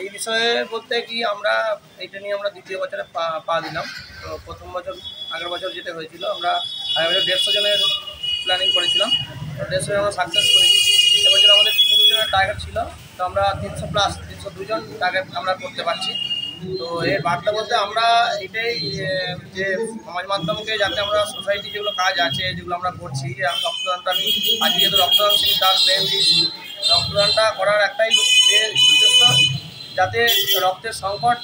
এই বিষয়ে বলতে কি আমরা এটা নিয়ে আমরা দ্বিতীয় বছরে পা দিলাম। তো প্রথম বছর আগের বছর যেটা হয়েছিল আমরা আগের বছর 150 জনের প্ল্যানিং করেছিলাম, তো 150 জন আমরা সাকসেস করেছি। এবছর আমাদের 300 জনের টার্গেট ছিল, তো আমরা 302 জন টার্গেট আমরা করতে পারছি। তো এর বার্তা বলতে আমরা এটাই যে সমাজ মাধ্যমকে যাতে আমরা সোসাইটি যেগুলো কাজ আছে যেগুলো আমরা করছি, রক্তদানটা আমি আজকে যেহেতু রক্তদান শিবির তার মেন রক্তদানটা করার একটাই উদ্দেশ্য, যাতে রক্তের সংকট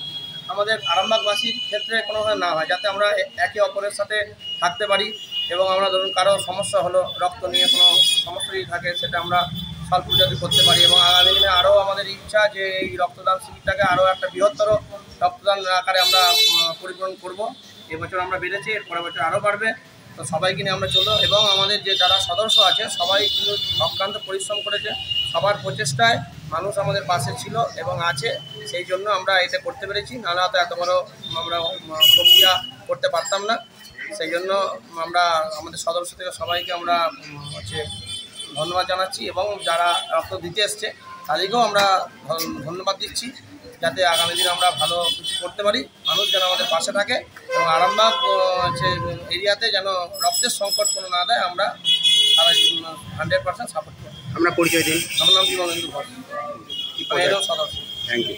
আমাদের আরামবাগবাসীর ক্ষেত্রে কোনোভাবে না হয়, যাতে আমরা একে অপরের সাথে থাকতে পারি এবং আমরা ধরুন কারো সমস্যা হলো রক্ত নিয়ে কোনো সমস্যা যদি থাকে সেটা আমরা সলভ যদি করতে পারি। এবং আগামী দিনে আরও আমাদের ইচ্ছা যে এই রক্তদান শিবিরটাকে আরও একটা বৃহত্তর রক্তদান আকারে আমরা পরিপূরণ করব। এবছর আমরা বেড়েছি, এর পরের বছর আরও বাড়বে। তো সবাইকে নিয়ে আমরা চলবো এবং আমাদের যে যারা সদস্য আছে সবাই কিন্তু অক্লান্ত পরিশ্রম করেছে, সবার প্রচেষ্টায় মানুষ আমাদের পাশে ছিল এবং আছে, সেই জন্য আমরা এটা করতে পেরেছি। নাহলে হয়তো এত বড় আমরা প্রক্রিয়া করতে পারতাম না। সেই জন্য আমরা আমাদের সদস্য থেকে সবাইকে আমরা ধন্যবাদ জানাচ্ছি এবং যারা রক্ত দিতে এসছে তাদেরকেও আমরা ধন্যবাদ দিচ্ছি, যাতে আগামী দিনে আমরা ভালো কিছু করতে পারি, মানুষ যেন আমাদের পাশে থাকে এবং আরামবাগ এরিয়াতে যেন রক্তের সংকট কোনো না দেয়, আমরা 100% সাপোর্ট করি। আমরা পরিচয় দিন। আমার নাম বিমলেন্দু ঘোষ, সদস্য। Thank you.